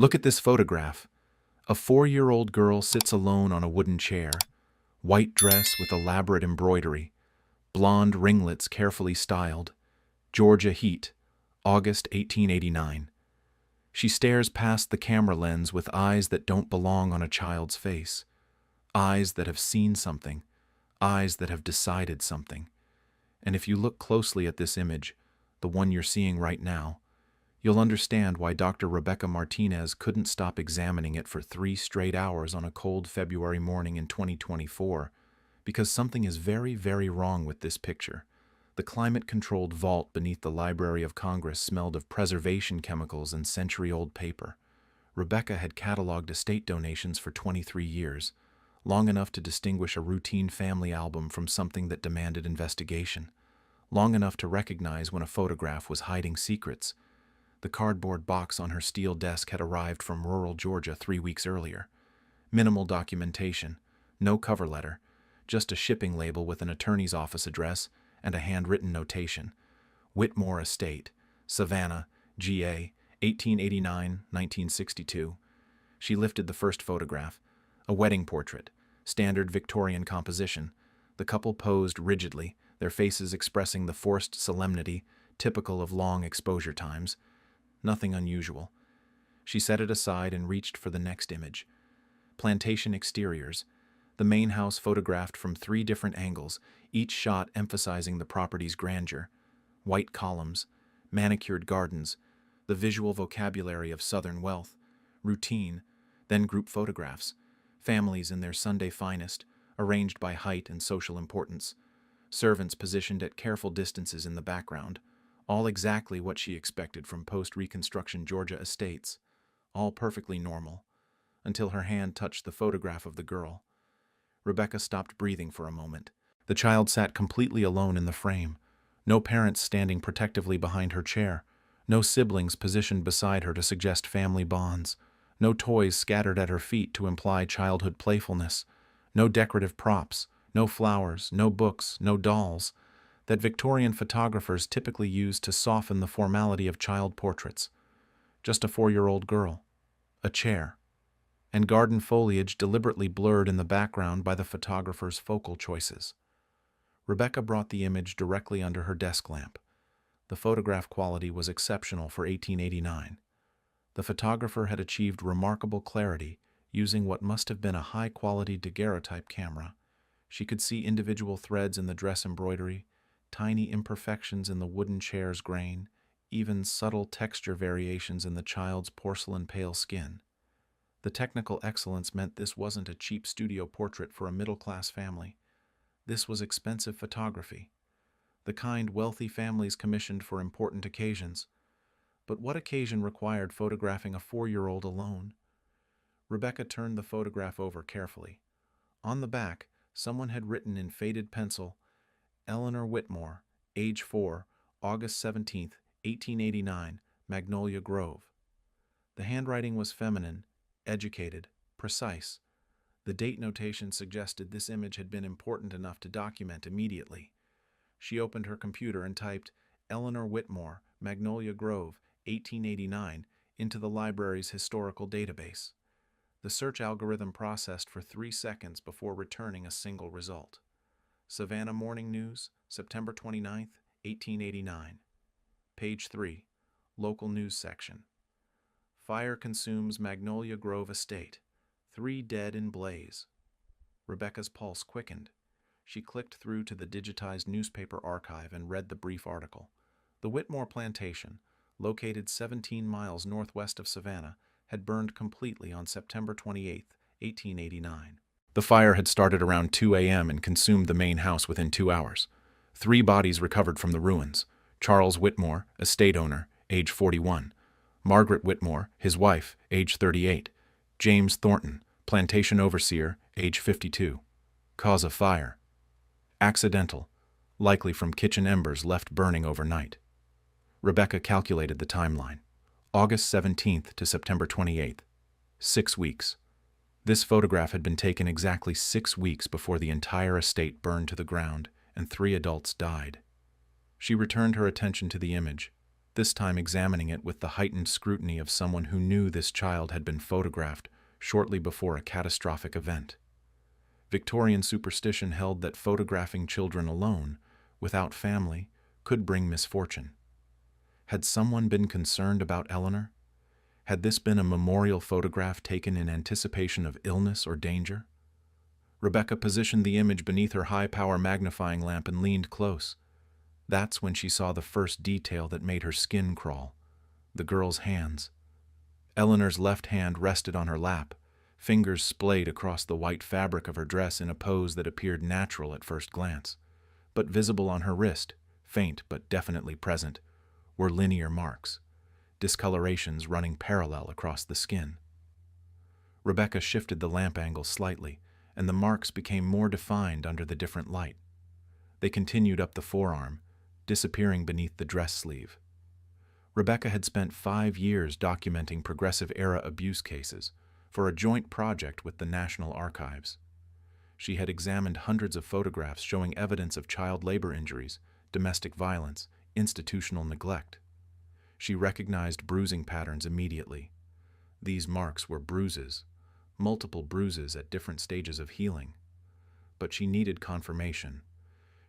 Look at this photograph. A 4-year-old girl sits alone on a wooden chair, white dress with elaborate embroidery, blonde ringlets carefully styled. Georgia Heat, August 1889. She stares past the camera lens with eyes that don't belong on a child's face. Eyes that have seen something. Eyes that have decided something. And if you look closely at this image, the one you're seeing right now, you'll understand why Dr. Rebecca Martinez couldn't stop examining it for 3 straight hours on a cold February morning in 2024, because something is very, very wrong with this picture. The climate-controlled vault beneath the Library of Congress smelled of preservation chemicals and century-old paper. Rebecca had cataloged estate donations for 23 years, long enough to distinguish a routine family album from something that demanded investigation, long enough to recognize when a photograph was hiding secrets. The cardboard box on her steel desk had arrived from rural Georgia 3 weeks earlier. Minimal documentation, no cover letter, just a shipping label with an attorney's office address and a handwritten notation. Whitmore Estate, Savannah, GA, 1889-1962. She lifted the first photograph, a wedding portrait, standard Victorian composition. The couple posed rigidly, their faces expressing the forced solemnity typical of long exposure times. Nothing unusual. She set it aside and reached for the next image. Plantation exteriors. The main house photographed from 3 different angles, each shot emphasizing the property's grandeur. White columns, manicured gardens, the visual vocabulary of Southern wealth. Routine, then group photographs. Families in their Sunday finest, arranged by height and social importance. Servants positioned at careful distances in the background. All exactly what she expected from post-Reconstruction Georgia estates. All perfectly normal, until her hand touched the photograph of the girl. Rebecca stopped breathing for a moment. The child sat completely alone in the frame. No parents standing protectively behind her chair. No siblings positioned beside her to suggest family bonds. No toys scattered at her feet to imply childhood playfulness. No decorative props. No flowers. No books. No dolls that Victorian photographers typically use to soften the formality of child portraits. Just a 4-year-old girl, a chair, and garden foliage deliberately blurred in the background by the photographer's focal choices. Rebecca brought the image directly under her desk lamp. The photograph quality was exceptional for 1889. The photographer had achieved remarkable clarity using what must have been a high-quality daguerreotype camera. She could see individual threads in the dress embroidery, tiny imperfections in the wooden chair's grain, even subtle texture variations in the child's porcelain pale skin. The technical excellence meant this wasn't a cheap studio portrait for a middle-class family. This was expensive photography, the kind wealthy families commissioned for important occasions. But what occasion required photographing a 4-year-old alone? Rebecca turned the photograph over carefully. On the back, someone had written in faded pencil, Eleanor Whitmore, age 4, August 17, 1889, Magnolia Grove. The handwriting was feminine, educated, precise. The date notation suggested this image had been important enough to document immediately. She opened her computer and typed Eleanor Whitmore, Magnolia Grove, 1889, into the library's historical database. The search algorithm processed for 3 seconds before returning a single result. Savannah Morning News, September 29, 1889. Page 3, Local News Section. Fire consumes Magnolia Grove Estate. 3 dead in blaze. Rebecca's pulse quickened. She clicked through to the digitized newspaper archive and read the brief article. The Whitmore plantation, located 17 miles northwest of Savannah, had burned completely on September 28, 1889. The fire had started around 2 a.m. and consumed the main house within 2 hours. 3 bodies recovered from the ruins. Charles Whitmore, estate owner, age 41. Margaret Whitmore, his wife, age 38. James Thornton, plantation overseer, age 52. Cause of fire: accidental, likely from kitchen embers left burning overnight. Rebecca calculated the timeline. August 17th to September 28th. 6 weeks. This photograph had been taken exactly 6 weeks before the entire estate burned to the ground and 3 adults died. She returned her attention to the image, this time examining it with the heightened scrutiny of someone who knew this child had been photographed shortly before a catastrophic event. Victorian superstition held that photographing children alone, without family, could bring misfortune. Had someone been concerned about Eleanor? Had this been a memorial photograph taken in anticipation of illness or danger? Rebecca positioned the image beneath her high-power magnifying lamp and leaned close. That's when she saw the first detail that made her skin crawl: the girl's hands. Eleanor's left hand rested on her lap, fingers splayed across the white fabric of her dress in a pose that appeared natural at first glance. But visible on her wrist, faint but definitely present, were linear marks, discolorations running parallel across the skin. Rebecca shifted the lamp angle slightly, and the marks became more defined under the different light. They continued up the forearm, disappearing beneath the dress sleeve. Rebecca had spent 5 years documenting progressive-era abuse cases for a joint project with the National Archives. She had examined hundreds of photographs showing evidence of child labor injuries, domestic violence, institutional neglect. She recognized bruising patterns immediately. These marks were bruises, multiple bruises at different stages of healing. But she needed confirmation.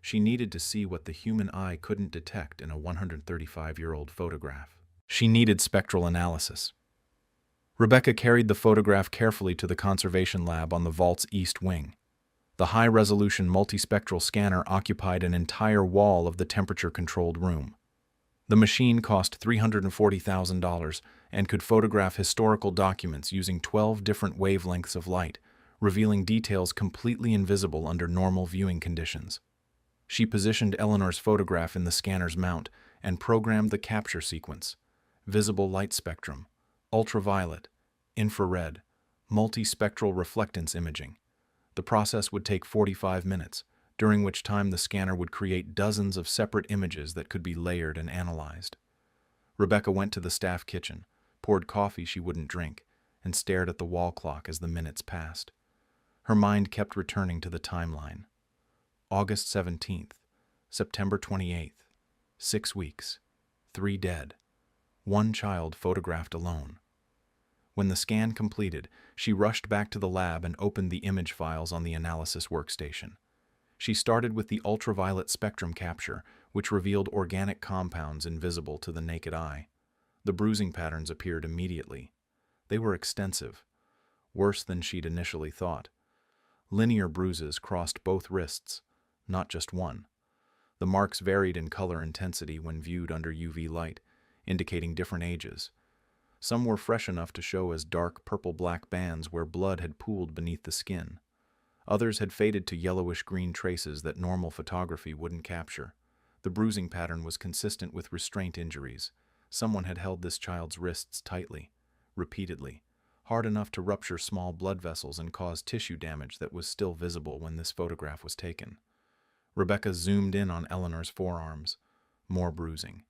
She needed to see what the human eye couldn't detect in a 135-year-old photograph. She needed spectral analysis. Rebecca carried the photograph carefully to the conservation lab on the vault's east wing. The high-resolution multispectral scanner occupied an entire wall of the temperature-controlled room. The machine cost $340,000 and could photograph historical documents using 12 different wavelengths of light, revealing details completely invisible under normal viewing conditions. She positioned Eleanor's photograph in the scanner's mount and programmed the capture sequence: visible light spectrum, ultraviolet, infrared, multispectral reflectance imaging. The process would take 45 minutes, during which time the scanner would create dozens of separate images that could be layered and analyzed. Rebecca went to the staff kitchen, poured coffee she wouldn't drink, and stared at the wall clock as the minutes passed. Her mind kept returning to the timeline. August 17th, September 28th, 6 weeks, 3 dead, 1 child photographed alone. When the scan completed, she rushed back to the lab and opened the image files on the analysis workstation. She started with the ultraviolet spectrum capture, which revealed organic compounds invisible to the naked eye. The bruising patterns appeared immediately. They were extensive, worse than she'd initially thought. Linear bruises crossed both wrists, not just one. The marks varied in color intensity when viewed under UV light, indicating different ages. Some were fresh enough to show as dark purple-black bands where blood had pooled beneath the skin. Others had faded to yellowish-green traces that normal photography wouldn't capture. The bruising pattern was consistent with restraint injuries. Someone had held this child's wrists tightly, repeatedly, hard enough to rupture small blood vessels and cause tissue damage that was still visible when this photograph was taken. Rebecca zoomed in on Eleanor's forearms. More bruising.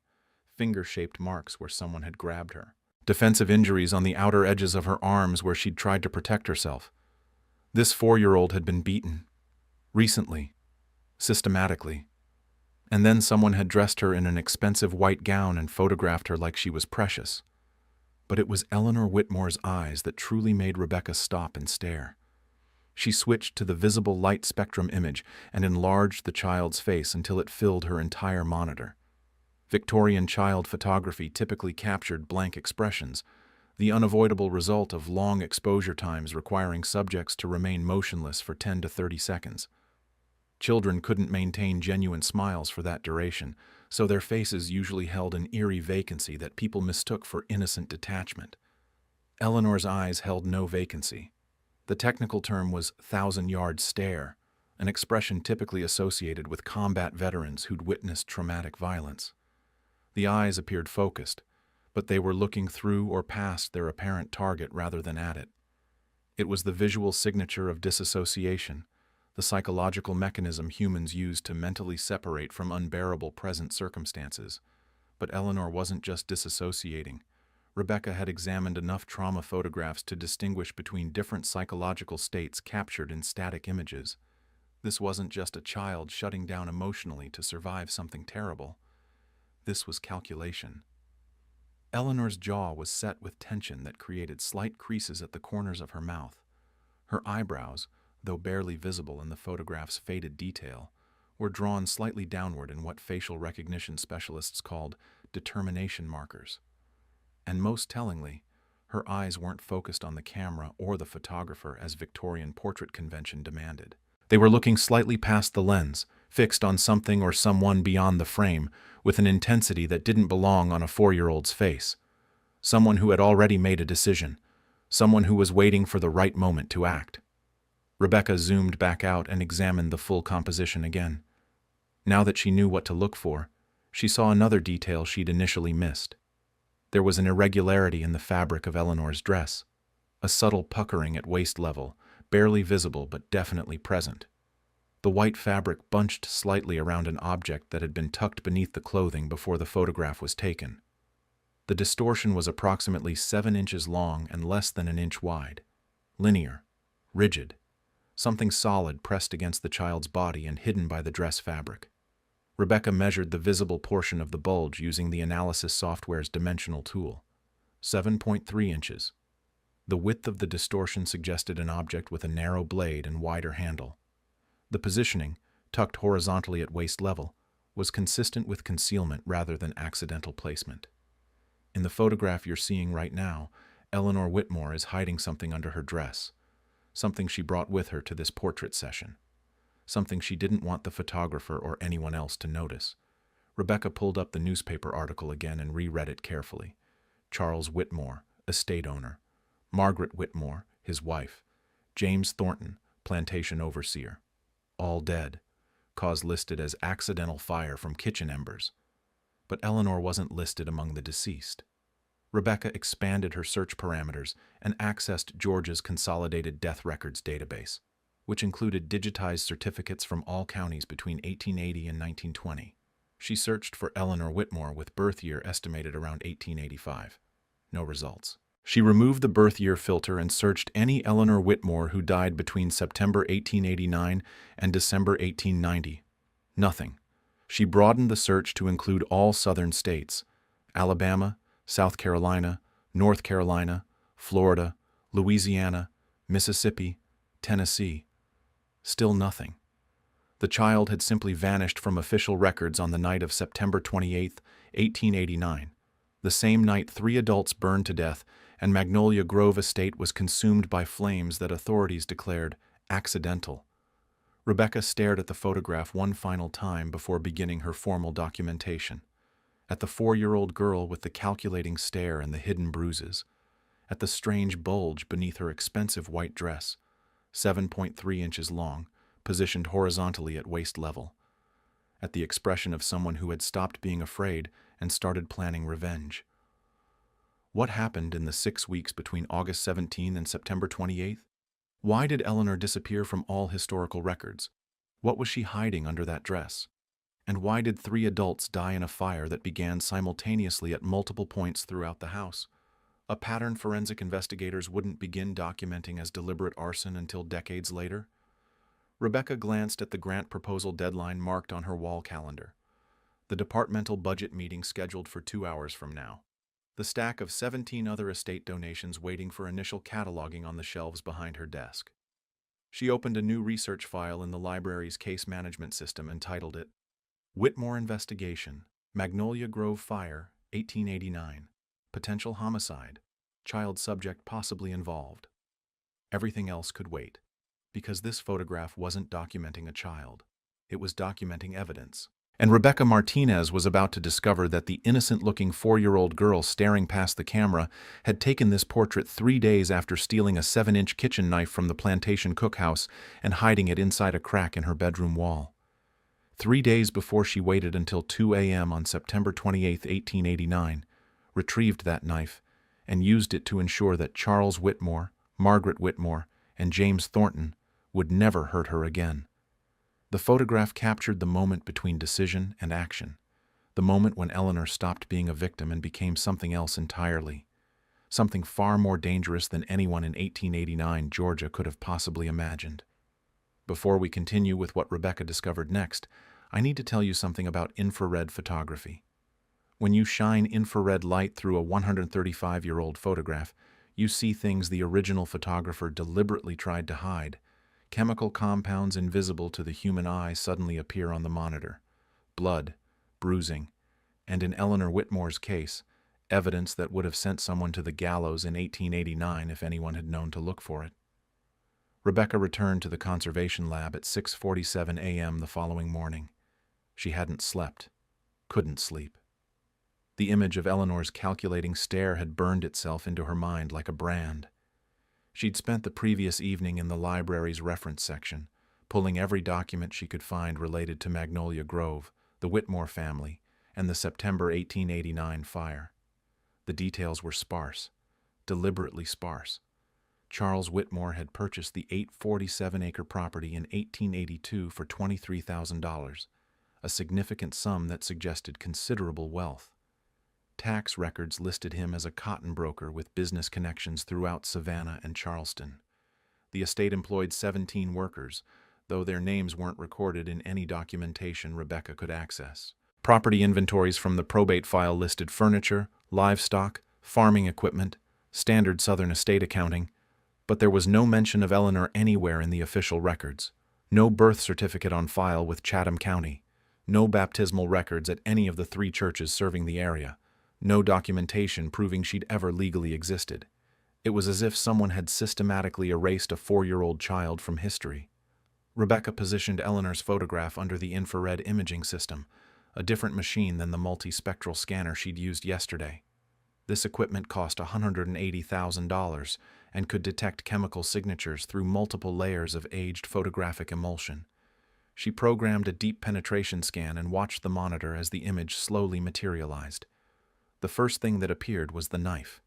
Finger-shaped marks where someone had grabbed her. Defensive injuries on the outer edges of her arms where she'd tried to protect herself. This 4-year-old had been beaten. Recently. Systematically. And then someone had dressed her in an expensive white gown and photographed her like she was precious. But it was Eleanor Whitmore's eyes that truly made Rebecca stop and stare. She switched to the visible light spectrum image and enlarged the child's face until it filled her entire monitor. Victorian child photography typically captured blank expressions, the unavoidable result of long exposure times requiring subjects to remain motionless for 10 to 30 seconds. Children couldn't maintain genuine smiles for that duration, so their faces usually held an eerie vacancy that people mistook for innocent detachment. Eleanor's eyes held no vacancy. The technical term was thousand-yard stare, an expression typically associated with combat veterans who'd witnessed traumatic violence. The eyes appeared focused, but they were looking through or past their apparent target rather than at it. It was the visual signature of disassociation, the psychological mechanism humans use to mentally separate from unbearable present circumstances. But Eleanor wasn't just disassociating. Rebecca had examined enough trauma photographs to distinguish between different psychological states captured in static images. This wasn't just a child shutting down emotionally to survive something terrible. This was calculation. Eleanor's jaw was set with tension that created slight creases at the corners of her mouth. Her eyebrows, though barely visible in the photograph's faded detail, were drawn slightly downward in what facial recognition specialists called determination markers. And most tellingly, her eyes weren't focused on the camera or the photographer as Victorian portrait convention demanded. They were looking slightly past the lens, fixed on something or someone beyond the frame, with an intensity that didn't belong on a 4-year-old's face. Someone who had already made a decision. Someone who was waiting for the right moment to act. Rebecca zoomed back out and examined the full composition again. Now that she knew what to look for, she saw another detail she'd initially missed. There was an irregularity in the fabric of Eleanor's dress, a subtle puckering at waist level, barely visible but definitely present. The white fabric bunched slightly around an object that had been tucked beneath the clothing before the photograph was taken. The distortion was approximately 7 inches long and less than an inch wide. Linear, rigid, something solid pressed against the child's body and hidden by the dress fabric. Rebecca measured the visible portion of the bulge using the analysis software's dimensional tool. 7.3 inches. The width of the distortion suggested an object with a narrow blade and wider handle. The positioning, tucked horizontally at waist level, was consistent with concealment rather than accidental placement. In the photograph you're seeing right now, Eleanor Whitmore is hiding something under her dress, something she brought with her to this portrait session, something she didn't want the photographer or anyone else to notice. Rebecca pulled up the newspaper article again and reread it carefully. Charles Whitmore, estate owner. Margaret Whitmore, his wife. James Thornton, plantation overseer. All dead. Cause listed as accidental fire from kitchen embers. But Eleanor wasn't listed among the deceased. Rebecca expanded her search parameters and accessed Georgia's Consolidated Death Records database, which included digitized certificates from all counties between 1880 and 1920. She searched for Eleanor Whitmore with birth year estimated around 1885. No results. She removed the birth year filter and searched any Eleanor Whitmore who died between September 1889 and December 1890. Nothing. She broadened the search to include all southern states: Alabama, South Carolina, North Carolina, Florida, Louisiana, Mississippi, Tennessee. Still nothing. The child had simply vanished from official records on the night of September 28, 1889, the same night 3 adults burned to death and Magnolia Grove estate was consumed by flames that authorities declared accidental. Rebecca stared at the photograph one final time before beginning her formal documentation. At the 4-year-old girl with the calculating stare and the hidden bruises. At the strange bulge beneath her expensive white dress, 7.3 inches long, positioned horizontally at waist level. At the expression of someone who had stopped being afraid and started planning revenge. What happened in the 6 weeks between August 17 and September 28? Why did Eleanor disappear from all historical records? What was she hiding under that dress? And why did 3 adults die in a fire that began simultaneously at multiple points throughout the house? A pattern forensic investigators wouldn't begin documenting as deliberate arson until decades later? Rebecca glanced at the grant proposal deadline marked on her wall calendar. The departmental budget meeting scheduled for 2 hours from now. The stack of 17 other estate donations waiting for initial cataloging on the shelves behind her desk. She opened a new research file in the library's case management system and titled it, Whitmore Investigation, Magnolia Grove Fire, 1889. Potential homicide. Child subject possibly involved. Everything else could wait, because this photograph wasn't documenting a child. It was documenting evidence. And Rebecca Martinez was about to discover that the innocent-looking 4-year-old girl staring past the camera had taken this portrait 3 days after stealing a 7-inch kitchen knife from the plantation cookhouse and hiding it inside a crack in her bedroom wall. 3 days before she waited until 2 a.m. on September 28, 1889, retrieved that knife, and used it to ensure that Charles Whitmore, Margaret Whitmore, and James Thornton would never hurt her again. The photograph captured the moment between decision and action, the moment when Eleanor stopped being a victim and became something else entirely, something far more dangerous than anyone in 1889 Georgia could have possibly imagined. Before we continue with what Rebecca discovered next, I need to tell you something about infrared photography. When you shine infrared light through a 135-year-old photograph, you see things the original photographer deliberately tried to hide. Chemical compounds invisible to the human eye suddenly appear on the monitor. Blood, bruising, and in Eleanor Whitmore's case, evidence that would have sent someone to the gallows in 1889 if anyone had known to look for it. Rebecca returned to the conservation lab at 6:47 a.m. the following morning. She hadn't slept, couldn't sleep. The image of Eleanor's calculating stare had burned itself into her mind like a brand. She'd spent the previous evening in the library's reference section, pulling every document she could find related to Magnolia Grove, the Whitmore family, and the September 1889 fire. The details were sparse, deliberately sparse. Charles Whitmore had purchased the 847-acre property in 1882 for $23,000, a significant sum that suggested considerable wealth. Tax records listed him as a cotton broker with business connections throughout Savannah and Charleston. The estate employed 17 workers, though their names weren't recorded in any documentation Rebecca could access. Property inventories from the probate file listed furniture, livestock, farming equipment, standard Southern estate accounting, but there was no mention of Eleanor anywhere in the official records. No birth certificate on file with Chatham County. No baptismal records at any of the 3 churches serving the area. No documentation proving she'd ever legally existed. It was as if someone had systematically erased a 4-year-old child from history. Rebecca positioned Eleanor's photograph under the infrared imaging system, a different machine than the multispectral scanner she'd used yesterday. This equipment cost $180,000 and could detect chemical signatures through multiple layers of aged photographic emulsion. She programmed a deep penetration scan and watched the monitor as the image slowly materialized. The first thing that appeared was the knife.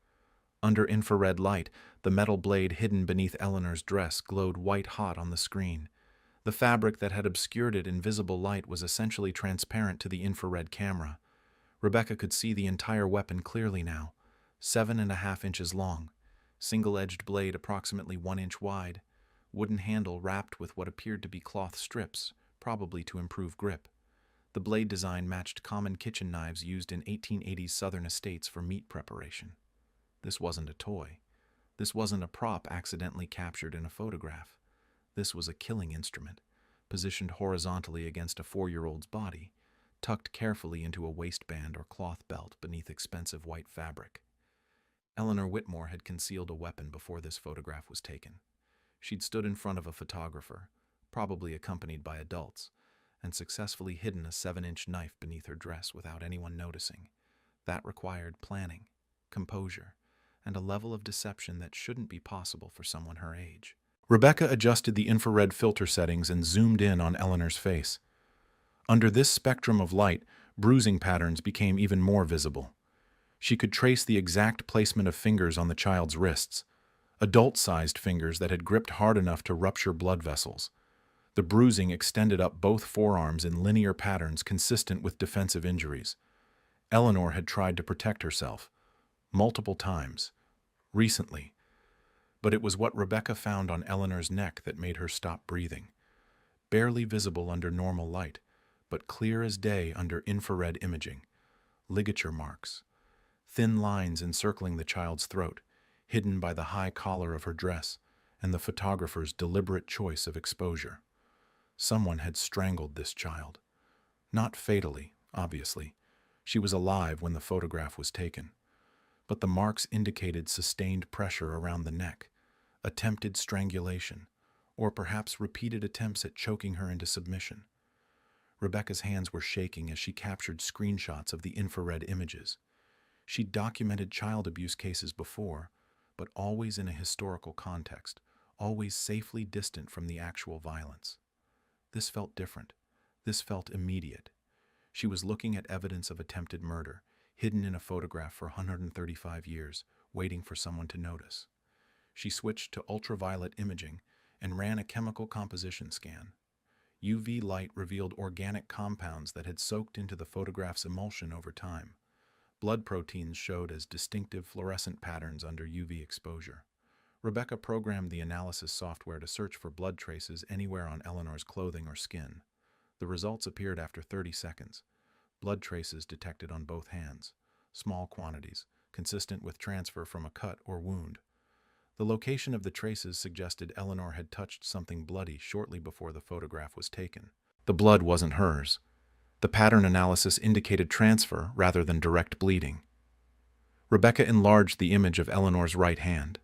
Under infrared light, the metal blade hidden beneath Eleanor's dress glowed white-hot on the screen. The fabric that had obscured it in visible light was essentially transparent to the infrared camera. Rebecca could see the entire weapon clearly now, 7.5 inches long, single-edged blade approximately 1 inch wide, wooden handle wrapped with what appeared to be cloth strips, probably to improve grip. The blade design matched common kitchen knives used in 1880s Southern estates for meat preparation. This wasn't a toy. This wasn't a prop accidentally captured in a photograph. This was a killing instrument, positioned horizontally against a 4-year-old's body, tucked carefully into a waistband or cloth belt beneath expensive white fabric. Eleanor Whitmore had concealed a weapon before this photograph was taken. She'd stood in front of a photographer, probably accompanied by adults, and successfully hidden a 7-inch knife beneath her dress without anyone noticing. That required planning, composure, and a level of deception that shouldn't be possible for someone her age. Rebecca adjusted the infrared filter settings and zoomed in on Eleanor's face. Under this spectrum of light, bruising patterns became even more visible. She could trace the exact placement of fingers on the child's wrists, adult-sized fingers that had gripped hard enough to rupture blood vessels. The bruising extended up both forearms in linear patterns consistent with defensive injuries. Eleanor had tried to protect herself, multiple times, recently, but it was what Rebecca found on Eleanor's neck that made her stop breathing. Barely visible under normal light, but clear as day under infrared imaging. Ligature marks, thin lines encircling the child's throat, hidden by the high collar of her dress and the photographer's deliberate choice of exposure. Someone had strangled this child. Not fatally, obviously. She was alive when the photograph was taken. But the marks indicated sustained pressure around the neck, attempted strangulation, or perhaps repeated attempts at choking her into submission. Rebecca's hands were shaking as she captured screenshots of the infrared images. She'd documented child abuse cases before, but always in a historical context, always safely distant from the actual violence. This felt different. This felt immediate. She was looking at evidence of attempted murder, hidden in a photograph for 135 years, waiting for someone to notice. She switched to ultraviolet imaging and ran a chemical composition scan. UV light revealed organic compounds that had soaked into the photograph's emulsion over time. Blood proteins showed as distinctive fluorescent patterns under UV exposure. Rebecca programmed the analysis software to search for blood traces anywhere on Eleanor's clothing or skin. The results appeared after 30 seconds. Blood traces detected on both hands, small quantities, consistent with transfer from a cut or wound. The location of the traces suggested Eleanor had touched something bloody shortly before the photograph was taken. The blood wasn't hers. The pattern analysis indicated transfer rather than direct bleeding. Rebecca enlarged the image of Eleanor's right hand.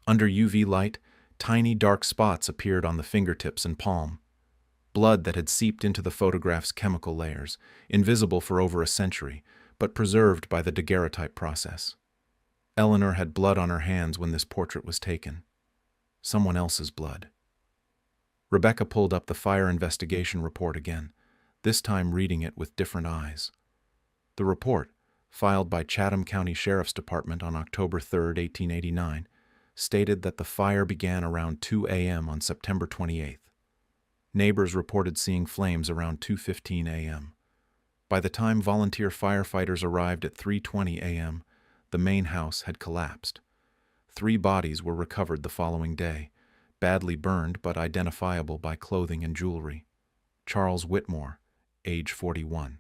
Under UV light, tiny dark spots appeared on the fingertips and palm. Blood that had seeped into the photograph's chemical layers, invisible for over a century, but preserved by the daguerreotype process. Eleanor had blood on her hands when this portrait was taken. Someone else's blood. Rebecca pulled up the fire investigation report again, this time reading it with different eyes. The report, filed by Chatham County Sheriff's Department on October 3, 1889, stated that the fire began around 2 a.m. on September 28th. Neighbors reported seeing flames around 2:15 a.m. By the time volunteer firefighters arrived at 3:20 a.m., the main house had collapsed. 3 bodies were recovered the following day, badly burned but identifiable by clothing and jewelry. Charles Whitmore, age 41.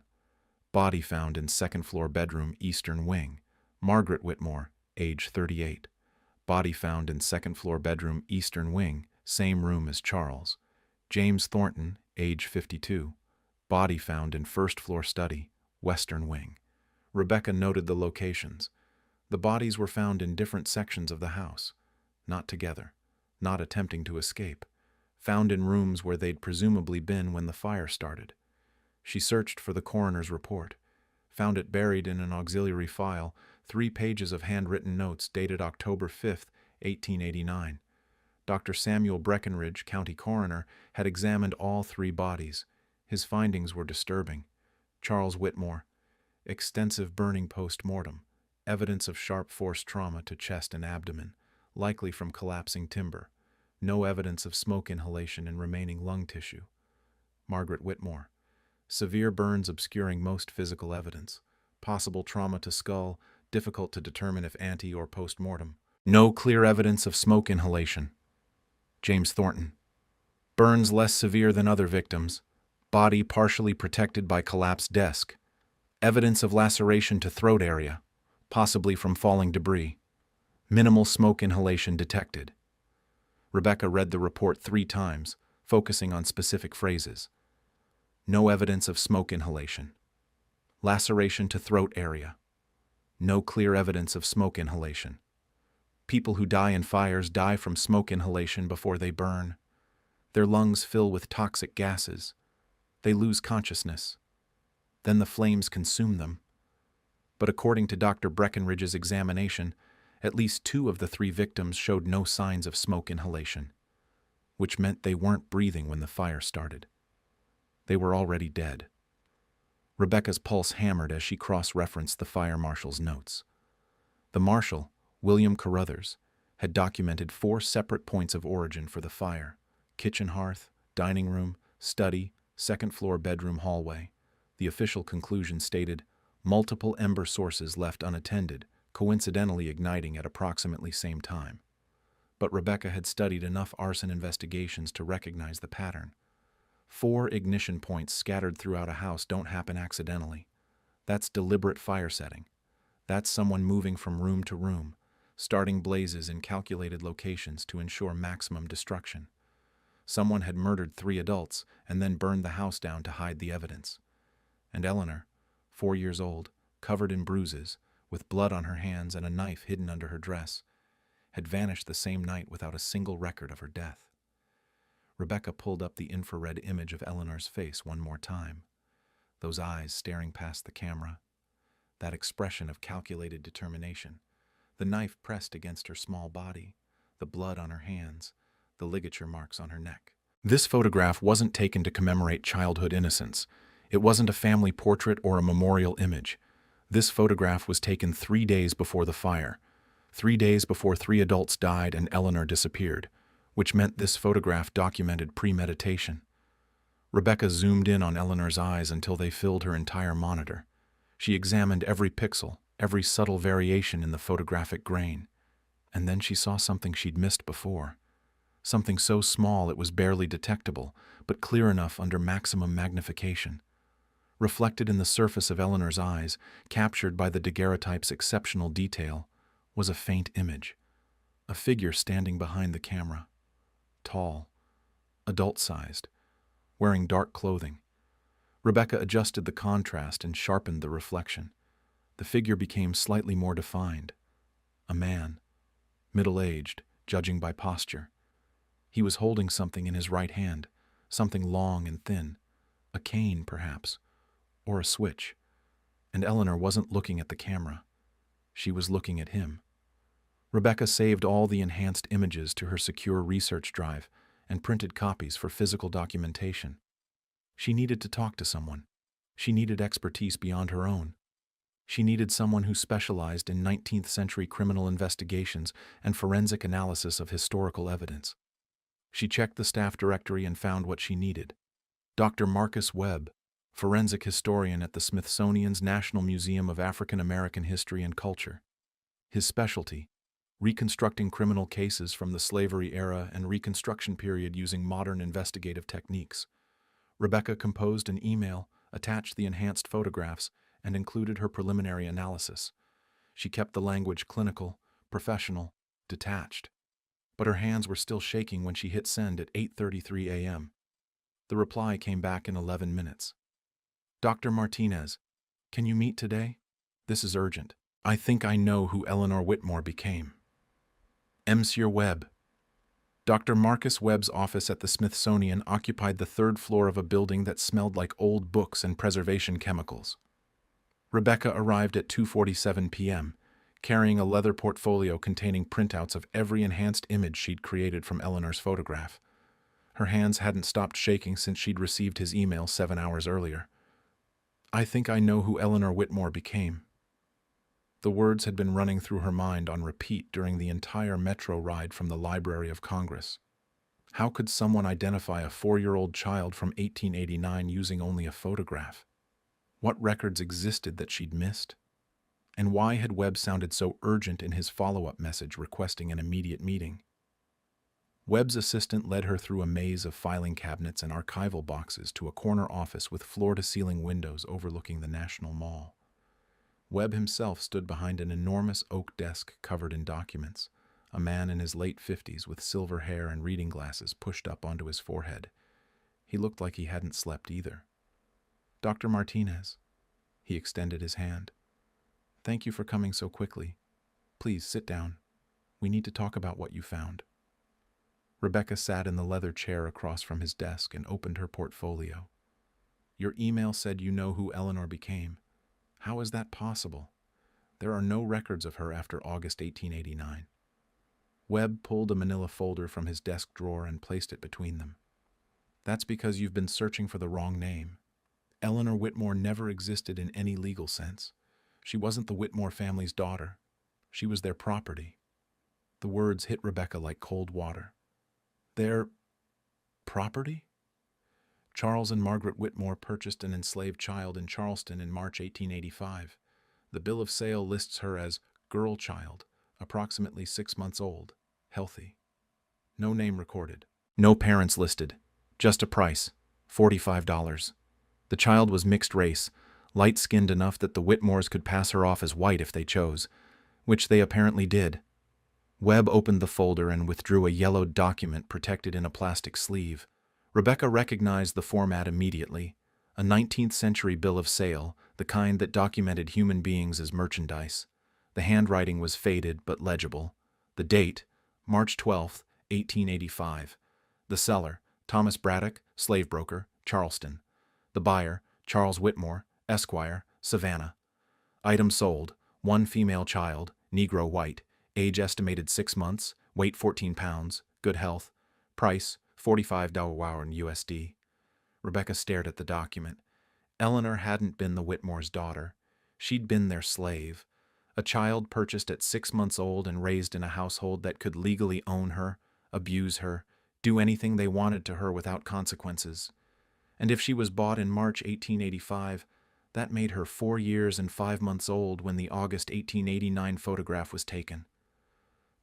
Body found in second-floor bedroom, eastern wing. Margaret Whitmore, age 38. Body found in second-floor bedroom, eastern wing, same room as Charles. James Thornton, age 52. Body found in first-floor study, western wing. Rebecca noted the locations. The bodies were found in different sections of the house, not together, not attempting to escape, found in rooms where they'd presumably been when the fire started. She searched for the coroner's report, found it buried in an auxiliary file, 3 pages of handwritten notes dated October 5, 1889. Dr. Samuel Breckenridge, county coroner, had examined all 3 bodies. His findings were disturbing. Charles Whitmore, extensive burning post-mortem, evidence of sharp force trauma to chest and abdomen, likely from collapsing timber. No evidence of smoke inhalation in remaining lung tissue. Margaret Whitmore, severe burns obscuring most physical evidence, possible trauma to skull, difficult to determine if ante or post-mortem. No clear evidence of smoke inhalation. James Thornton, burns less severe than other victims, body partially protected by collapsed desk, evidence of laceration to throat area, possibly from falling debris. Minimal smoke inhalation detected. Rebecca read the report 3 times, focusing on specific phrases. No evidence of smoke inhalation. Laceration to throat area. No clear evidence of smoke inhalation. People who die in fires die from smoke inhalation before they burn. Their lungs fill with toxic gases. They lose consciousness. Then the flames consume them. But according to Dr. Breckenridge's examination, at least 2 of the 3 victims showed no signs of smoke inhalation, which meant they weren't breathing when the fire started. They were already dead. Rebecca's pulse hammered as she cross-referenced the fire marshal's notes. The marshal, William Carruthers, had documented 4 separate points of origin for the fire: kitchen hearth, dining room, study, second-floor bedroom hallway. The official conclusion stated, multiple ember sources left unattended, coincidentally igniting at approximately same time. But Rebecca had studied enough arson investigations to recognize the pattern. 4 ignition points scattered throughout a house don't happen accidentally. That's deliberate fire setting. That's someone moving from room to room, starting blazes in calculated locations to ensure maximum destruction. Someone had murdered 3 adults and then burned the house down to hide the evidence. And Eleanor, 4 years old, covered in bruises, with blood on her hands and a knife hidden under her dress, had vanished the same night without a single record of her death. Rebecca pulled up the infrared image of Eleanor's face one more time. Those eyes staring past the camera. That expression of calculated determination. The knife pressed against her small body. The blood on her hands. The ligature marks on her neck. This photograph wasn't taken to commemorate childhood innocence. It wasn't a family portrait or a memorial image. This photograph was taken 3 days before the fire. 3 days before 3 adults died and Eleanor disappeared, which meant this photograph documented premeditation. Rebecca zoomed in on Eleanor's eyes until they filled her entire monitor. She examined every pixel, every subtle variation in the photographic grain. And then she saw something she'd missed before. Something so small it was barely detectable, but clear enough under maximum magnification. Reflected in the surface of Eleanor's eyes, captured by the daguerreotype's exceptional detail, was a faint image. A figure standing behind the camera. Tall, adult-sized, wearing dark clothing. Rebecca adjusted the contrast and sharpened the reflection. The figure became slightly more defined. A man, middle-aged, judging by posture. He was holding something in his right hand, something long and thin, a cane, perhaps, or a switch. And Eleanor wasn't looking at the camera. She was looking at him. Rebecca saved all the enhanced images to her secure research drive and printed copies for physical documentation. She needed to talk to someone. She needed expertise beyond her own. She needed someone who specialized in 19th century criminal investigations and forensic analysis of historical evidence. She checked the staff directory and found what she needed. Dr. Marcus Webb, forensic historian at the Smithsonian's National Museum of African American History and Culture. His specialty, reconstructing criminal cases from the slavery era and Reconstruction period using modern investigative techniques. Rebecca composed an email, attached the enhanced photographs, and included her preliminary analysis. She kept the language clinical, professional, detached. But her hands were still shaking when she hit send at 8:33 a.m. The reply came back in 11 minutes. Dr. Martinez, can you meet today? This is urgent. I think I know who Eleanor Whitmore became. Monsieur Webb. Dr. Marcus Webb's office at the Smithsonian occupied the third floor of a building that smelled like old books and preservation chemicals. Rebecca arrived at 2:47 p.m., carrying a leather portfolio containing printouts of every enhanced image she'd created from Eleanor's photograph. Her hands hadn't stopped shaking since she'd received his email 7 hours earlier. I think I know who Eleanor Whitmore became. The words had been running through her mind on repeat during the entire metro ride from the Library of Congress. How could someone identify a 4-year-old child from 1889 using only a photograph? What records existed that she'd missed? And why had Webb sounded so urgent in his follow-up message requesting an immediate meeting? Webb's assistant led her through a maze of filing cabinets and archival boxes to a corner office with floor-to-ceiling windows overlooking the National Mall. Webb himself stood behind an enormous oak desk covered in documents, a man in his late 50s with silver hair and reading glasses pushed up onto his forehead. He looked like he hadn't slept either. Dr. Martinez. He extended his hand. Thank you for coming so quickly. Please sit down. We need to talk about what you found. Rebecca sat in the leather chair across from his desk and opened her portfolio. Your email said you know who Eleanor became. How is that possible? There are no records of her after August 1889. Webb pulled a manila folder from his desk drawer and placed it between them. That's because you've been searching for the wrong name. Eleanor Whitmore never existed in any legal sense. She wasn't the Whitmore family's daughter. She was their property. The words hit Rebecca like cold water. Their property? Charles and Margaret Whitmore purchased an enslaved child in Charleston in March 1885. The bill of sale lists her as girl child, approximately 6 months old, healthy. No name recorded. No parents listed. Just a price, $45. The child was mixed race, light-skinned enough that the Whitmores could pass her off as white if they chose, which they apparently did. Webb opened the folder and withdrew a yellowed document protected in a plastic sleeve. Rebecca recognized the format immediately, a 19th century bill of sale, the kind that documented human beings as merchandise. The handwriting was faded but legible. The date, March 12, 1885. The seller, Thomas Braddock, slave broker, Charleston. The buyer, Charles Whitmore, Esquire, Savannah. Item sold, 1 female child, Negro white, age estimated 6 months, weight 14 pounds, good health, price $45 in USD. Rebecca stared at the document. Eleanor hadn't been the Whitmore's daughter. She'd been their slave, a child purchased at 6 months old and raised in a household that could legally own her, abuse her, do anything they wanted to her without consequences. And if she was bought in March 1885, that made her 4 years and 5 months old when the August 1889 photograph was taken.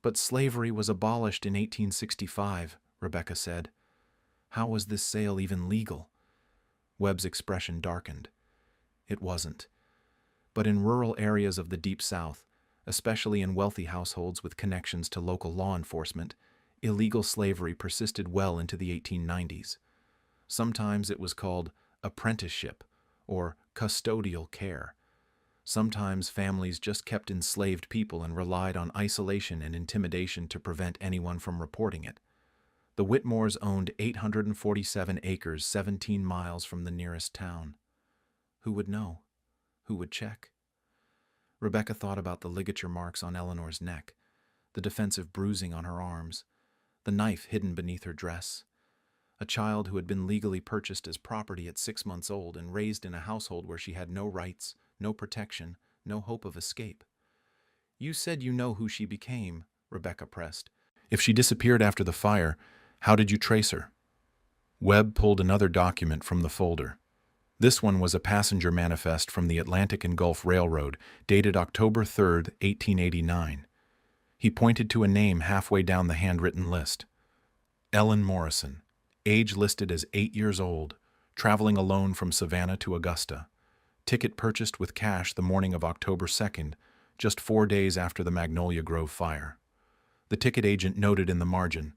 But slavery was abolished in 1865, Rebecca said. How was this sale even legal? Webb's expression darkened. It wasn't. But in rural areas of the Deep South, especially in wealthy households with connections to local law enforcement, illegal slavery persisted well into the 1890s. Sometimes it was called apprenticeship or custodial care. Sometimes families just kept enslaved people and relied on isolation and intimidation to prevent anyone from reporting it. The Whitmores owned 847 acres 17 miles from the nearest town. Who would know? Who would check? Rebecca thought about the ligature marks on Eleanor's neck, the defensive bruising on her arms, the knife hidden beneath her dress. A child who had been legally purchased as property at 6 months old and raised in a household where she had no rights, no protection, no hope of escape. "You said you know who she became," Rebecca pressed. "If she disappeared after the fire, how did you trace her?" Webb pulled another document from the folder. This one was a passenger manifest from the Atlantic and Gulf Railroad, dated October 3, 1889. He pointed to a name halfway down the handwritten list. Ellen Morrison, age listed as 8 years old, traveling alone from Savannah to Augusta. Ticket purchased with cash the morning of October 2nd, just 4 days after the Magnolia Grove fire. The ticket agent noted in the margin,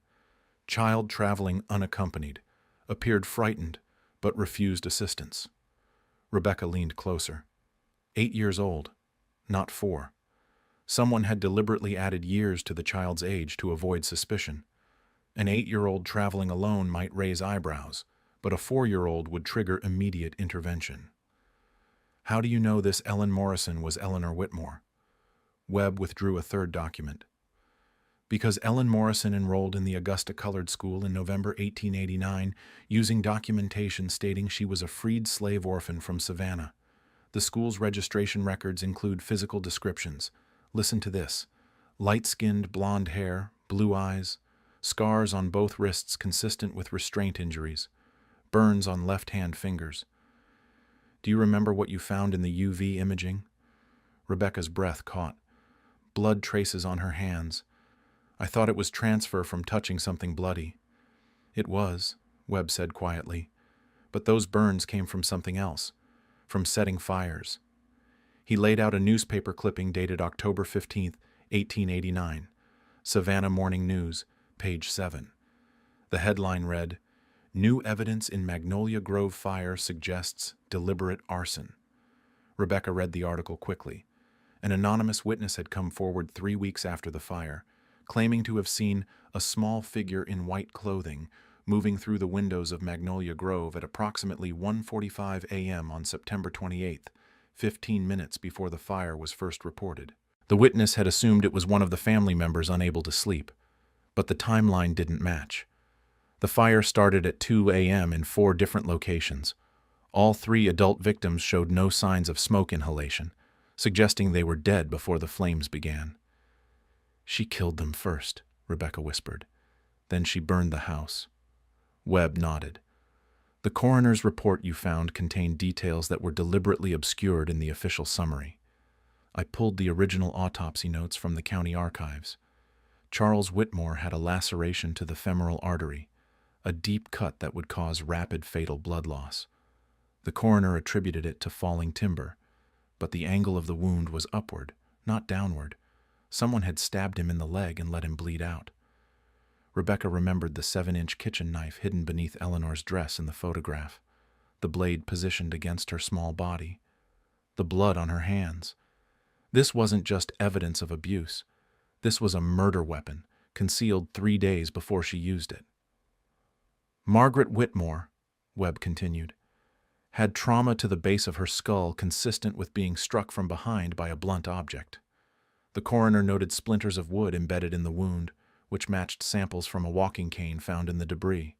"Child traveling unaccompanied, appeared frightened, but refused assistance." Rebecca leaned closer. 8 years old, not 4. Someone had deliberately added years to the child's age to avoid suspicion. An 8-year-old traveling alone might raise eyebrows, but a 4-year-old would trigger immediate intervention. "How do you know this Ellen Morrison was Eleanor Whitmore?" Webb withdrew a third document. "Because Ellen Morrison enrolled in the Augusta Colored School in November 1889, using documentation stating she was a freed slave orphan from Savannah. The school's registration records include physical descriptions. Listen to this: light-skinned, blonde hair, blue eyes, scars on both wrists consistent with restraint injuries, burns on left-hand fingers. Do you remember what you found in the UV imaging?" Rebecca's breath caught. "Blood traces on her hands. I thought it was transfer from touching something bloody." "It was," Webb said quietly, "but those burns came from something else, from setting fires." He laid out a newspaper clipping dated October 15, 1889. Savannah Morning News, page 7. The headline read, "New evidence in Magnolia Grove fire suggests deliberate arson." Rebecca read the article quickly. An anonymous witness had come forward 3 weeks after the fire, claiming to have seen a small figure in white clothing moving through the windows of Magnolia Grove at approximately 1:45 a.m. on September 28th, 15 minutes before the fire was first reported. The witness had assumed it was one of the family members unable to sleep, but the timeline didn't match. The fire started at 2 a.m. in 4 different locations. All 3 adult victims showed no signs of smoke inhalation, suggesting they were dead before the flames began. "She killed them first," Rebecca whispered. "Then she burned the house." Webb nodded. "The coroner's report you found contained details that were deliberately obscured in the official summary. I pulled the original autopsy notes from the county archives. Charles Whitmore had a laceration to the femoral artery, a deep cut that would cause rapid fatal blood loss. The coroner attributed it to falling timber, but the angle of the wound was upward, not downward. Someone had stabbed him in the leg and let him bleed out." Rebecca remembered the 7-inch kitchen knife hidden beneath Eleanor's dress in the photograph, the blade positioned against her small body, the blood on her hands. This wasn't just evidence of abuse. This was a murder weapon, concealed 3 days before she used it. "Margaret Whitmore," Webb continued, "had trauma to the base of her skull consistent with being struck from behind by a blunt object. The coroner noted splinters of wood embedded in the wound, which matched samples from a walking cane found in the debris.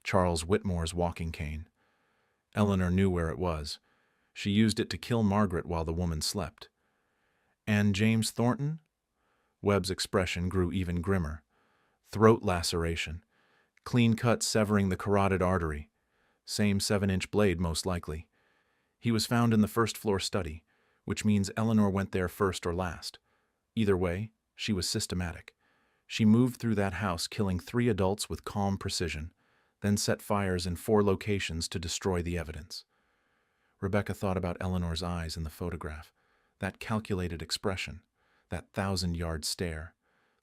Charles Whitmore's walking cane. Eleanor knew where it was. She used it to kill Margaret while the woman slept." "And James Thornton?" Webb's expression grew even grimmer. "Throat laceration. Clean cut severing the carotid artery. Same 7-inch blade, most likely. He was found in the first-floor study, which means Eleanor went there first or last. Either way, she was systematic. She moved through that house, killing 3 adults with calm precision, then set fires in 4 locations to destroy the evidence." Rebecca thought about Eleanor's eyes in the photograph. That calculated expression. That 1,000-yard stare.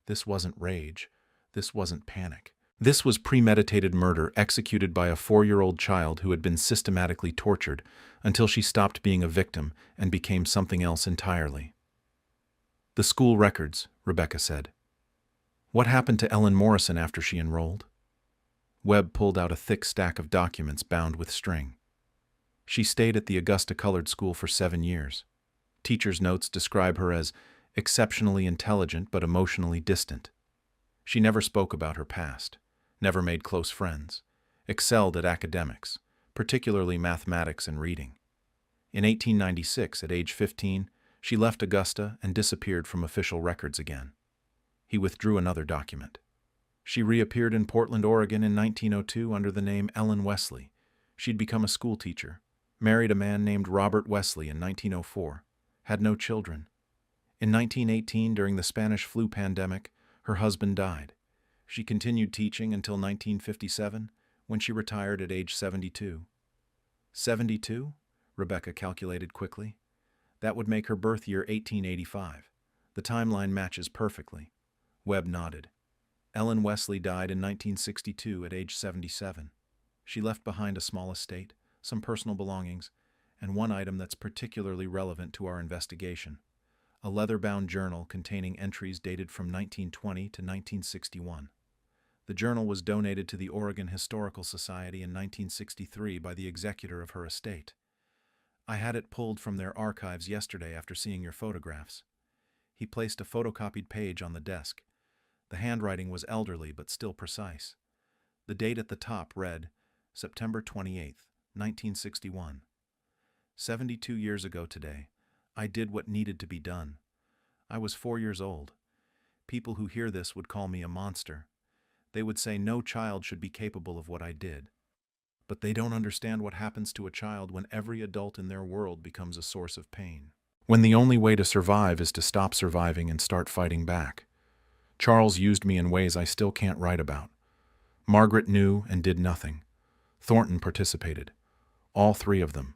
This wasn't rage. This wasn't panic. This was premeditated murder executed by a 4-year-old child who had been systematically tortured until she stopped being a victim and became something else entirely. The school records, Rebecca said. What happened to Ellen Morrison after she enrolled? Webb pulled out a thick stack of documents bound with string. She stayed at the Augusta Colored School for 7 years. Teachers' notes describe her as exceptionally intelligent but emotionally distant. She never spoke about her past, never made close friends, excelled at academics, particularly mathematics and reading. In 1896, at age 15, she left Augusta and disappeared from official records again. He withdrew another document. She reappeared in Portland, Oregon in 1902 under the name Ellen Wesley. She'd become a school teacher, married a man named Robert Wesley in 1904, had no children. In 1918, during the Spanish flu pandemic, her husband died. She continued teaching until 1957, when she retired at age 72. 72? Rebecca calculated quickly. That would make her birth year 1885. The timeline matches perfectly. Webb nodded. Ellen Wesley died in 1962 at age 77. She left behind a small estate, some personal belongings, and one item that's particularly relevant to our investigation: a leather-bound journal containing entries dated from 1920 to 1961. The journal was donated to the Oregon Historical Society in 1963 by the executor of her estate. I had it pulled from their archives yesterday after seeing your photographs. He placed a photocopied page on the desk. The handwriting was elderly but still precise. The date at the top read, September 28, 1961. 72 years ago today, I did what needed to be done. I was 4 years old. People who hear this would call me a monster. They would say no child should be capable of what I did. But they don't understand what happens to a child when every adult in their world becomes a source of pain. When the only way to survive is to stop surviving and start fighting back. Charles used me in ways I still can't write about. Margaret knew and did nothing. Thornton participated. All 3 of them.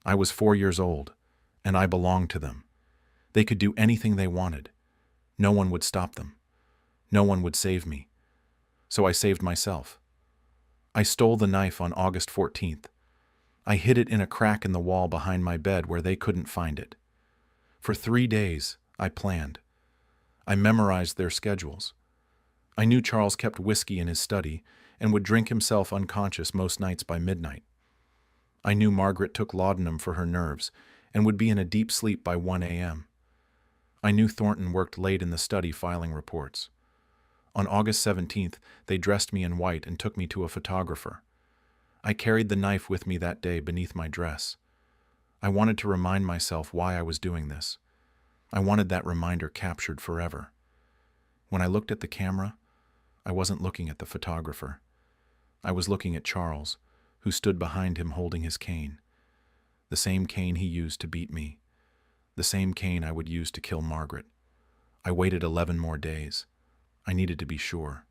I was 4 years old, and I belonged to them. They could do anything they wanted. No one would stop them. No one would save me. So I saved myself. I stole the knife on August 14th. I hid it in a crack in the wall behind my bed where they couldn't find it. For 3 days, I planned. I memorized their schedules. I knew Charles kept whiskey in his study and would drink himself unconscious most nights by midnight. I knew Margaret took laudanum for her nerves and would be in a deep sleep by 1 a.m. I knew Thornton worked late in the study filing reports. On August 17th, they dressed me in white and took me to a photographer. I carried the knife with me that day beneath my dress. I wanted to remind myself why I was doing this. I wanted that reminder captured forever. When I looked at the camera, I wasn't looking at the photographer. I was looking at Charles, who stood behind him holding his cane. The same cane he used to beat me. The same cane I would use to kill Margaret. I waited 11 more days. I needed to be sure.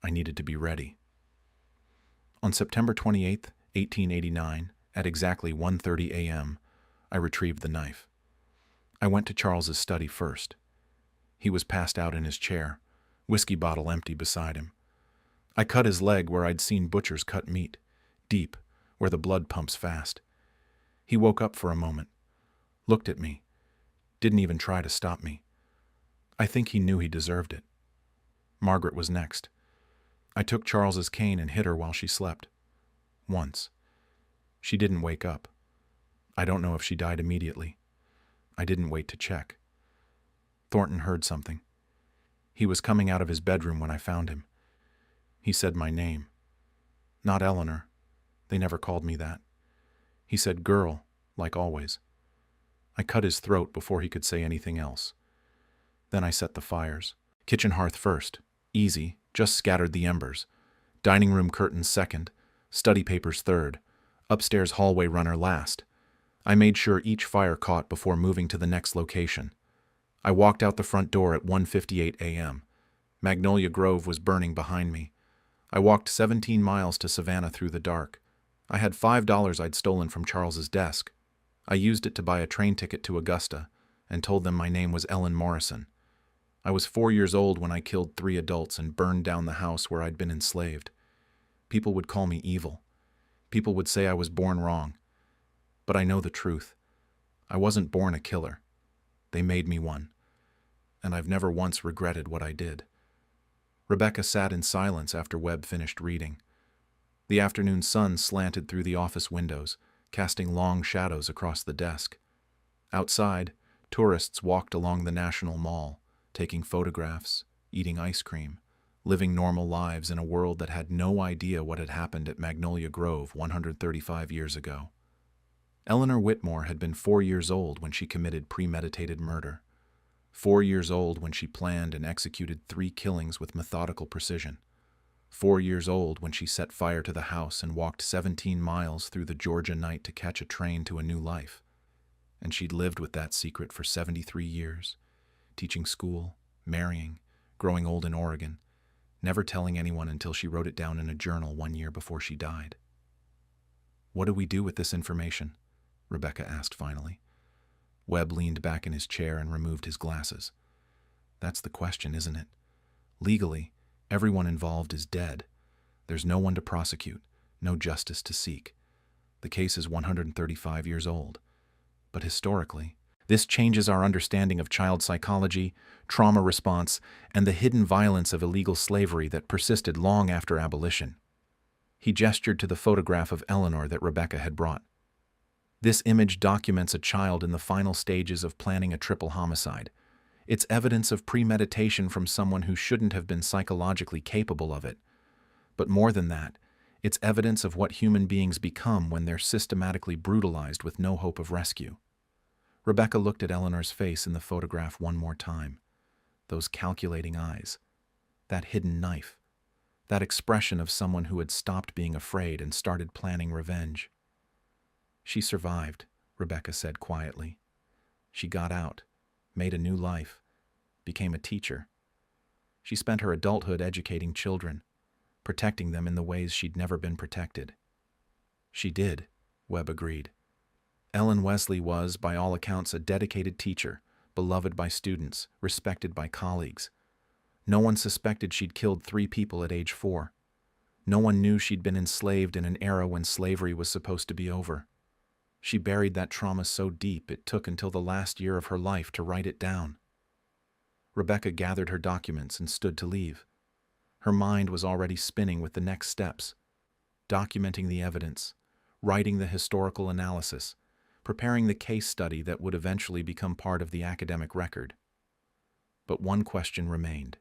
I needed to be ready. On September 28, 1889, at exactly 1:30 a.m., I retrieved the knife. I went to Charles's study first. He was passed out in his chair, whiskey bottle empty beside him. I cut his leg where I'd seen butchers cut meat, deep, where the blood pumps fast. He woke up for a moment, looked at me, didn't even try to stop me. I think he knew he deserved it. Margaret was next. I took Charles's cane and hit her while she slept. Once. She didn't wake up. I don't know if she died immediately. I didn't wait to check. Thornton heard something. He was coming out of his bedroom when I found him. He said my name. Not Eleanor. They never called me that. He said girl, like always. I cut his throat before he could say anything else. Then I set the fires. Kitchen hearth first. Easy, just scattered the embers. Dining room curtains second. Study papers third. Upstairs hallway runner last. I made sure each fire caught before moving to the next location. I walked out the front door at 1:58 a.m. Magnolia Grove was burning behind me. I walked 17 miles to Savannah through the dark. I had $5 I'd stolen from Charles's desk. I used it to buy a train ticket to Augusta and told them my name was Ellen Morrison. I was 4 years old when I killed 3 adults and burned down the house where I'd been enslaved. People would call me evil. People would say I was born wrong. But I know the truth. I wasn't born a killer. They made me one. And I've never once regretted what I did. Rebecca sat in silence after Webb finished reading. The afternoon sun slanted through the office windows, casting long shadows across the desk. Outside, tourists walked along the National Mall, taking photographs, eating ice cream, living normal lives in a world that had no idea what had happened at Magnolia Grove 135 years ago. Eleanor Whitmore had been 4 years old when she committed premeditated murder. 4 years old when she planned and executed 3 killings with methodical precision. 4 years old when she set fire to the house and walked 17 miles through the Georgia night to catch a train to a new life. And she'd lived with that secret for 73 years, teaching school, marrying, growing old in Oregon, never telling anyone until she wrote it down in a journal 1 year before she died. "What do we do with this information?" Rebecca asked finally. Webb leaned back in his chair and removed his glasses. "That's the question, isn't it? Legally, everyone involved is dead. There's no one to prosecute, no justice to seek. The case is 135 years old. But historically, this changes our understanding of child psychology, trauma response, and the hidden violence of illegal slavery that persisted long after abolition." He gestured to the photograph of Eleanor that Rebecca had brought. "This image documents a child in the final stages of planning a triple homicide. It's evidence of premeditation from someone who shouldn't have been psychologically capable of it. But more than that, it's evidence of what human beings become when they're systematically brutalized with no hope of rescue." Rebecca looked at Eleanor's face in the photograph one more time. Those calculating eyes, that hidden knife, that expression of someone who had stopped being afraid and started planning revenge. "She survived," Rebecca said quietly. "She got out, made a new life, became a teacher. She spent her adulthood educating children, protecting them in the ways she'd never been protected." "She did," Webb agreed. Ellen Wesley was, by all accounts, a dedicated teacher, beloved by students, respected by colleagues. No one suspected she'd killed 3 people at age 4. No one knew she'd been enslaved in an era when slavery was supposed to be over. She buried that trauma so deep it took until the last year of her life to write it down. Rebecca gathered her documents and stood to leave. Her mind was already spinning with the next steps, documenting the evidence, writing the historical analysis, preparing the case study that would eventually become part of the academic record. But one question remained.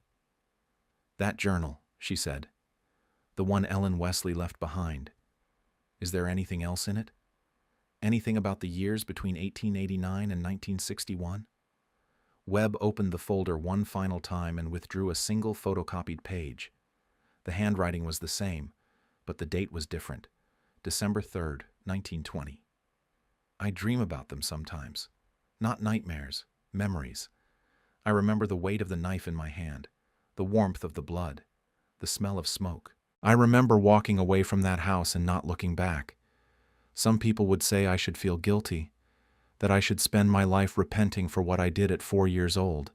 "That journal," she said, "the one Ellen Wesley left behind, is there anything else in it? Anything about the years between 1889 and 1961? Webb opened the folder one final time and withdrew a single photocopied page. The handwriting was the same, but the date was different. December 3rd, 1920. "I dream about them sometimes. Not nightmares, memories. I remember the weight of the knife in my hand, the warmth of the blood, the smell of smoke. I remember walking away from that house and not looking back. Some people would say I should feel guilty, that I should spend my life repenting for what I did at 4 years old.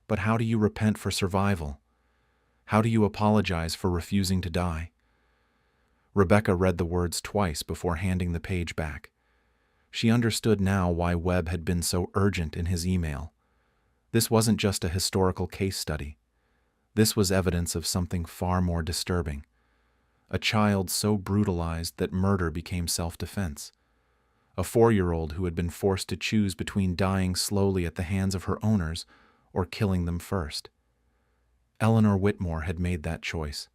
But how do you repent for survival? How do you apologize for refusing to die?" Rebecca read the words twice before handing the page back. She understood now why Webb had been so urgent in his email. This wasn't just a historical case study. This was evidence of something far more disturbing. A child so brutalized that murder became self-defense. A 4-year-old who had been forced to choose between dying slowly at the hands of her owners or killing them first. Eleanor Whitmore had made that choice,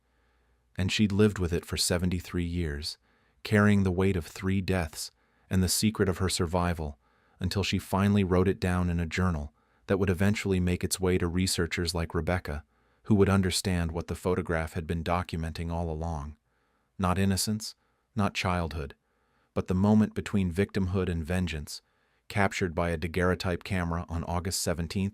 and she'd lived with it for 73 years, carrying the weight of 3 deaths and the secret of her survival until she finally wrote it down in a journal that would eventually make its way to researchers like Rebecca, who would understand what the photograph had been documenting all along. Not innocence, not childhood, but the moment between victimhood and vengeance, captured by a daguerreotype camera on August 17,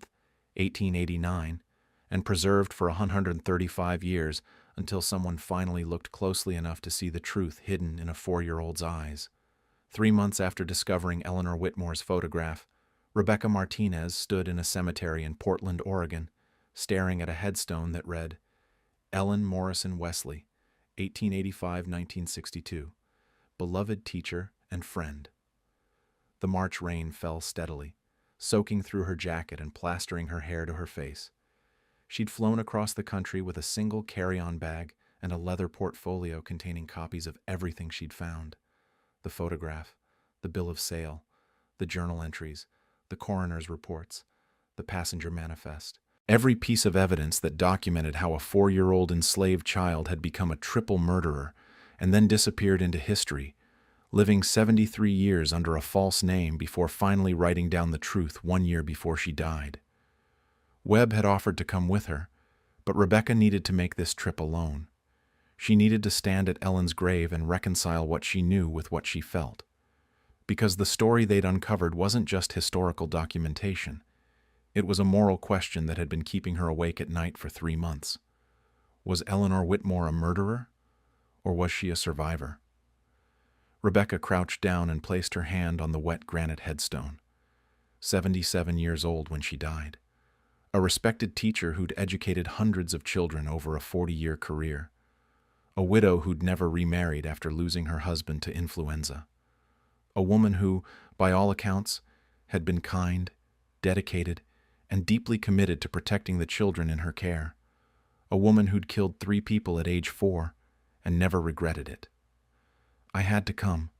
1889, and preserved for 135 years until someone finally looked closely enough to see the truth hidden in a 4-year-old's eyes. 3 months after discovering Eleanor Whitmore's photograph, Rebecca Martinez stood in a cemetery in Portland, Oregon, staring at a headstone that read, Ellen Morrison Wesley, 1885–1962, beloved teacher and friend. The March rain fell steadily, soaking through her jacket and plastering her hair to her face. She'd flown across the country with a single carry-on bag and a leather portfolio containing copies of everything she'd found. The photograph, the bill of sale, the journal entries, the coroner's reports, the passenger manifest. Every piece of evidence that documented how a 4-year-old enslaved child had become a triple murderer and then disappeared into history, living 73 years under a false name before finally writing down the truth 1 year before she died. Webb had offered to come with her, but Rebecca needed to make this trip alone. She needed to stand at Ellen's grave and reconcile what she knew with what she felt. Because the story they'd uncovered wasn't just historical documentation. It was a moral question that had been keeping her awake at night for 3 months. Was Eleanor Whitmore a murderer, or was she a survivor? Rebecca crouched down and placed her hand on the wet granite headstone. 77 years old when she died. A respected teacher who'd educated hundreds of children over a 40-year career. A widow who'd never remarried after losing her husband to influenza. A woman who, by all accounts, had been kind, dedicated, and deeply committed to protecting the children in her care. A woman who'd killed 3 people at age 4 and never regretted it. I had to come,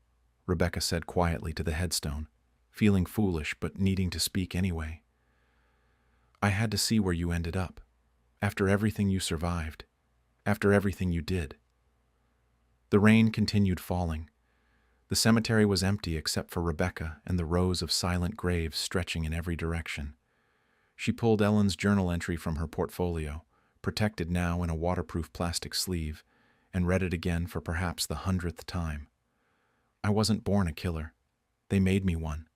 Rebecca said quietly to the headstone, feeling foolish but needing to speak anyway. I had to see where you ended up, after everything you survived, after everything you did. The rain continued falling. The cemetery was empty except for Rebecca and the rows of silent graves stretching in every direction. She pulled Ellen's journal entry from her portfolio, protected now in a waterproof plastic sleeve, and read it again for perhaps the 100th time. I wasn't born a killer. They made me one.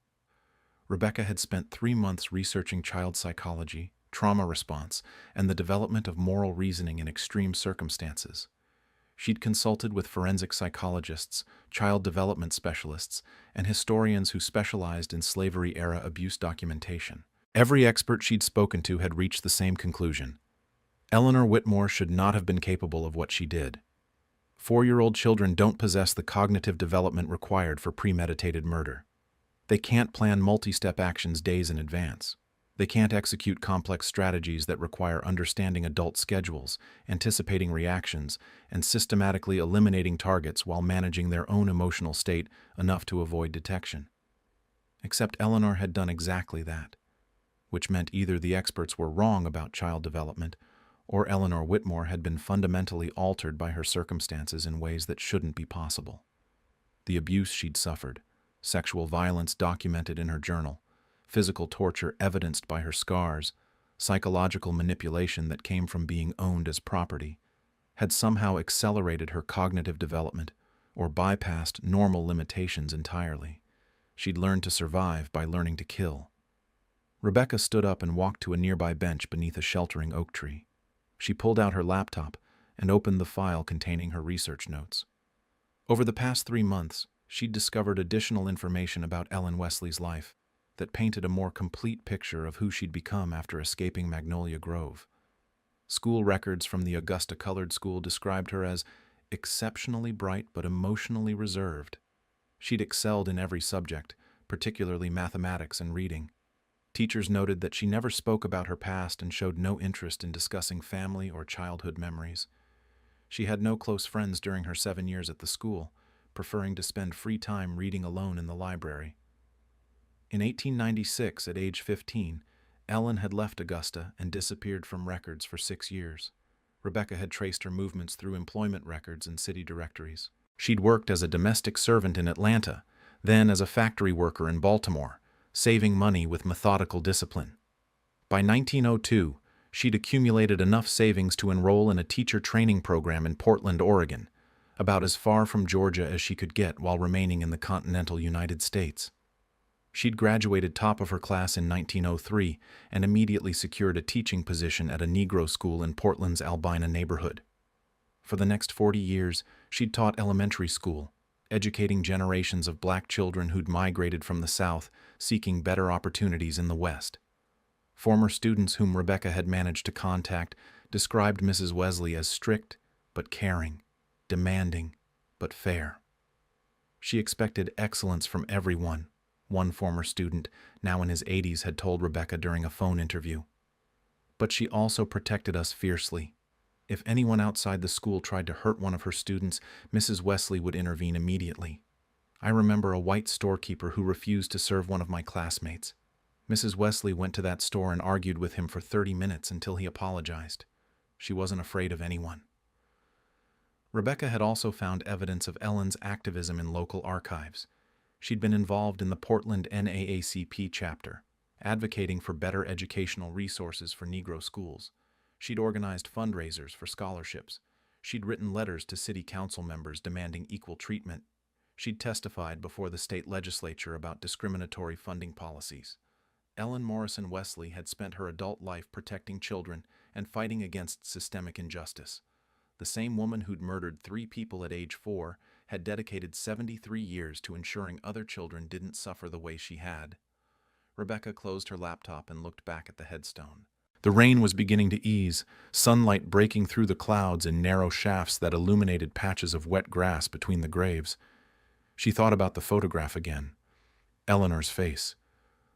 Rebecca had spent 3 months researching child psychology, trauma response, and the development of moral reasoning in extreme circumstances. She'd consulted with forensic psychologists, child development specialists, and historians who specialized in slavery-era abuse documentation. Every expert she'd spoken to had reached the same conclusion. Eleanor Whitmore should not have been capable of what she did. 4-year-old children don't possess the cognitive development required for premeditated murder. They can't plan multi-step actions days in advance. They can't execute complex strategies that require understanding adult schedules, anticipating reactions, and systematically eliminating targets while managing their own emotional state enough to avoid detection. Except Eleanor had done exactly that, which meant either the experts were wrong about child development, or Eleanor Whitmore had been fundamentally altered by her circumstances in ways that shouldn't be possible. The abuse she'd suffered, sexual violence documented in her journal, physical torture evidenced by her scars, psychological manipulation that came from being owned as property, had somehow accelerated her cognitive development or bypassed normal limitations entirely. She'd learned to survive by learning to kill. Rebecca stood up and walked to a nearby bench beneath a sheltering oak tree. She pulled out her laptop and opened the file containing her research notes. Over the past 3 months, she'd discovered additional information about Ellen Wesley's life that painted a more complete picture of who she'd become after escaping Magnolia Grove. School records from the Augusta Colored School described her as exceptionally bright but emotionally reserved. She'd excelled in every subject, particularly mathematics and reading. Teachers noted that she never spoke about her past and showed no interest in discussing family or childhood memories. She had no close friends during her 7 years at the school, preferring to spend free time reading alone in the library. In 1896, at age 15, Ellen had left Augusta and disappeared from records for 6 years. Rebecca had traced her movements through employment records and city directories. She'd worked as a domestic servant in Atlanta, then as a factory worker in Baltimore, saving money with methodical discipline. By 1902, she'd accumulated enough savings to enroll in a teacher training program in Portland, Oregon, about as far from Georgia as she could get while remaining in the continental United States. She'd graduated top of her class in 1903 and immediately secured a teaching position at a Negro school in Portland's Albina neighborhood. For the next 40 years, she'd taught elementary school, educating generations of black children who'd migrated from the South, seeking better opportunities in the West. Former students whom Rebecca had managed to contact described Mrs. Wesley as strict but caring, demanding but fair. She expected excellence from everyone, one former student, now in his 80s, had told Rebecca during a phone interview. But she also protected us fiercely. If anyone outside the school tried to hurt one of her students, Mrs. Wesley would intervene immediately. I remember a white storekeeper who refused to serve one of my classmates. Mrs. Wesley went to that store and argued with him for 30 minutes until he apologized. She wasn't afraid of anyone. Rebecca had also found evidence of Ellen's activism in local archives. She'd been involved in the Portland NAACP chapter, advocating for better educational resources for Negro schools. She'd organized fundraisers for scholarships. She'd written letters to city council members demanding equal treatment. She'd testified before the state legislature about discriminatory funding policies. Ellen Morrison Wesley had spent her adult life protecting children and fighting against systemic injustice. The same woman who'd murdered 3 people at age 4 had dedicated 73 years to ensuring other children didn't suffer the way she had. Rebecca closed her laptop and looked back at the headstone. The rain was beginning to ease, sunlight breaking through the clouds in narrow shafts that illuminated patches of wet grass between the graves. She thought about the photograph again. Eleanor's face.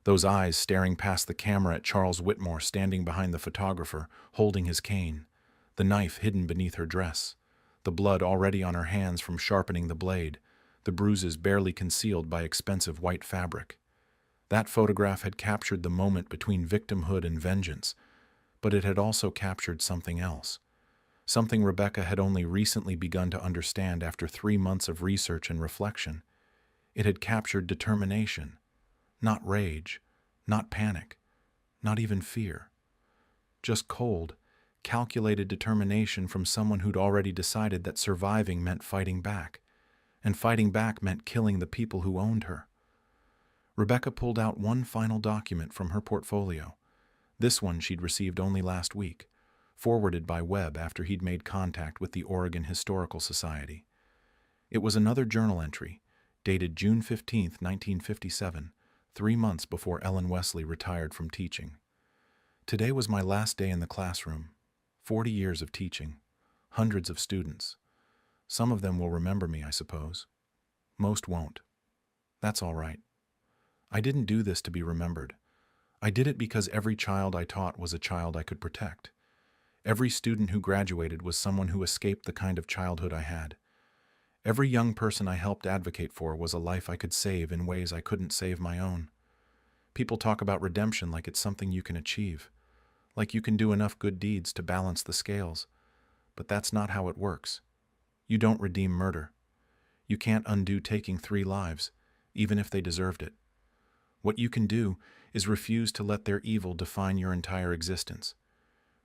Those eyes staring past the camera at Charles Whitmore standing behind the photographer, holding his cane. The knife hidden beneath her dress. The blood already on her hands from sharpening the blade. The bruises barely concealed by expensive white fabric. That photograph had captured the moment between victimhood and vengeance. But it had also captured something else. Something Rebecca had only recently begun to understand after 3 months of research and reflection. It had captured determination. Not rage, not panic, not even fear. Just cold, calculated determination from someone who'd already decided that surviving meant fighting back, and fighting back meant killing the people who owned her. Rebecca pulled out one final document from her portfolio. This one she'd received only last week, forwarded by Webb after he'd made contact with the Oregon Historical Society. It was another journal entry, dated June 15, 1957, 3 months before Ellen Wesley retired from teaching. Today was my last day in the classroom. 40 years of teaching. Hundreds of students. Some of them will remember me, I suppose. Most won't. That's all right. I didn't do this to be remembered. I did it because every child I taught was a child I could protect. Every student who graduated was someone who escaped the kind of childhood I had. Every young person I helped advocate for was a life I could save in ways I couldn't save my own. People talk about redemption like it's something you can achieve, like you can do enough good deeds to balance the scales. But that's not how it works. You don't redeem murder. You can't undo taking 3 lives, even if they deserved it. What you can do is refuse to let their evil define your entire existence.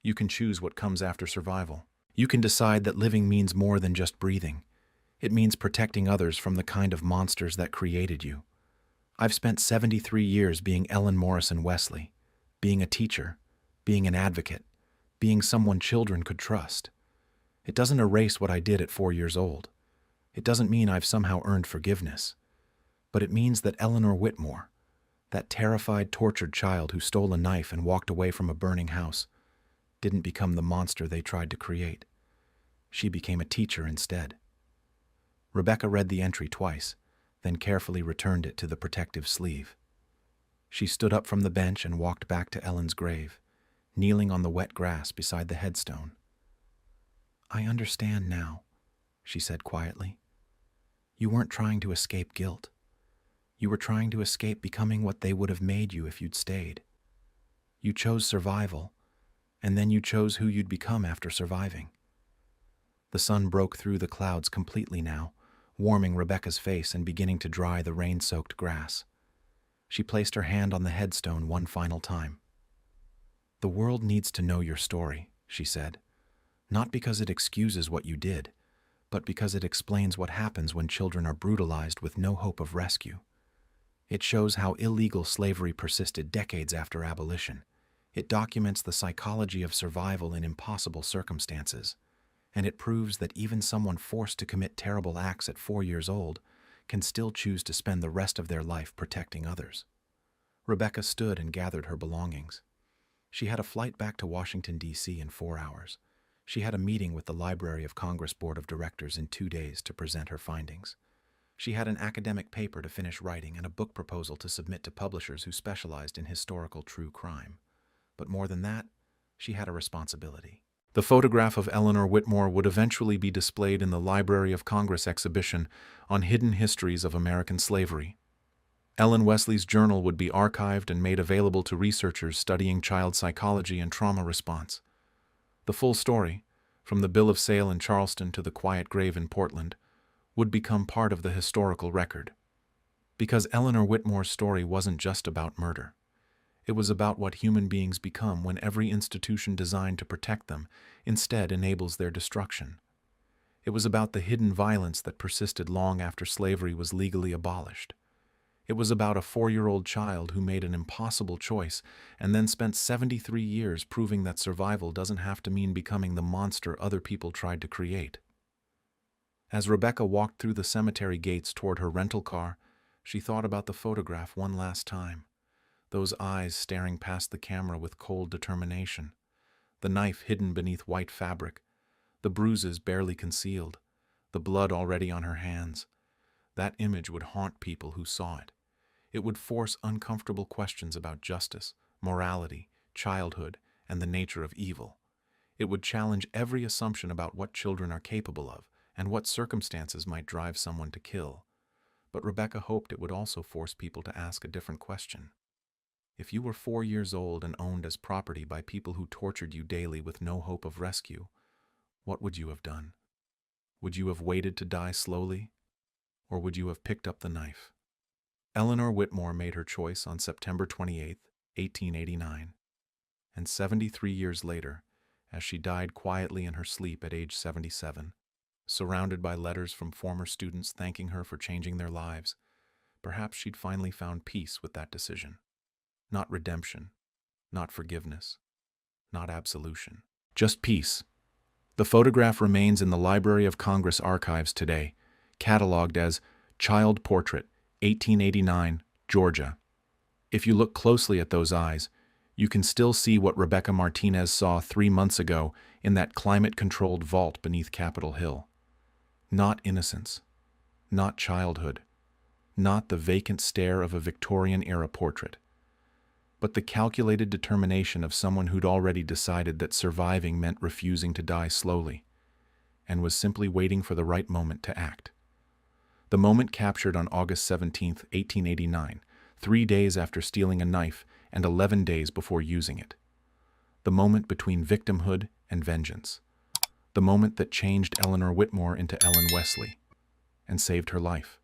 You can choose what comes after survival. You can decide that living means more than just breathing. It means protecting others from the kind of monsters that created you. I've spent 73 years being Ellen Morrison Wesley, being a teacher, being an advocate, being someone children could trust. It doesn't erase what I did at 4 years old. It doesn't mean I've somehow earned forgiveness. But it means that Eleanor Whitmore, that terrified, tortured child who stole a knife and walked away from a burning house, didn't become the monster they tried to create. She became a teacher instead. Rebecca read the entry twice, then carefully returned it to the protective sleeve. She stood up from the bench and walked back to Ellen's grave, kneeling on the wet grass beside the headstone. "I understand now," she said quietly. "You weren't trying to escape guilt. You were trying to escape becoming what they would have made you if you'd stayed. You chose survival, and then you chose who you'd become after surviving." The sun broke through the clouds completely now, warming Rebecca's face and beginning to dry the rain-soaked grass. She placed her hand on the headstone one final time. "The world needs to know your story," she said, "not because it excuses what you did, but because it explains what happens when children are brutalized with no hope of rescue. It shows how illegal slavery persisted decades after abolition. It documents the psychology of survival in impossible circumstances. And it proves that even someone forced to commit terrible acts at 4 years old can still choose to spend the rest of their life protecting others. Rebecca stood and gathered her belongings. She had a flight back to Washington, D.C. in 4 hours. She had a meeting with the Library of Congress Board of Directors in 2 days to present her findings. She had an academic paper to finish writing and a book proposal to submit to publishers who specialized in historical true crime. But more than that, she had a responsibility. The photograph of Eleanor Whitmore would eventually be displayed in the Library of Congress exhibition on hidden histories of American slavery. Ellen Wesley's journal would be archived and made available to researchers studying child psychology and trauma response. The full story, from the bill of sale in Charleston to the quiet grave in Portland, would become part of the historical record. Because Eleanor Whitmore's story wasn't just about murder. It was about what human beings become when every institution designed to protect them instead enables their destruction. It was about the hidden violence that persisted long after slavery was legally abolished. It was about a 4-year-old child who made an impossible choice and then spent 73 years proving that survival doesn't have to mean becoming the monster other people tried to create. As Rebecca walked through the cemetery gates toward her rental car, she thought about the photograph one last time. Those eyes staring past the camera with cold determination, the knife hidden beneath white fabric, the bruises barely concealed, the blood already on her hands. That image would haunt people who saw it. It would force uncomfortable questions about justice, morality, childhood, and the nature of evil. It would challenge every assumption about what children are capable of and what circumstances might drive someone to kill. But Rebecca hoped it would also force people to ask a different question. If you were 4 years old and owned as property by people who tortured you daily with no hope of rescue, what would you have done? Would you have waited to die slowly? Or would you have picked up the knife? Eleanor Whitmore made her choice on September 28, 1889. And 73 years later, as she died quietly in her sleep at age 77, surrounded by letters from former students thanking her for changing their lives, perhaps she'd finally found peace with that decision. Not redemption, not forgiveness, not absolution. Just peace. The photograph remains in the Library of Congress archives today, cataloged as Child Portrait, 1889, Georgia. If you look closely at those eyes, you can still see what Rebecca Martinez saw 3 months ago in that climate-controlled vault beneath Capitol Hill. Not innocence, not childhood, not the vacant stare of a Victorian-era portrait, but the calculated determination of someone who'd already decided that surviving meant refusing to die slowly, and was simply waiting for the right moment to act. The moment captured on August 17, 1889, 3 days after stealing a knife and 11 days before using it. The moment between victimhood and vengeance. The moment that changed Eleanor Whitmore into Ellen Wesley and saved her life.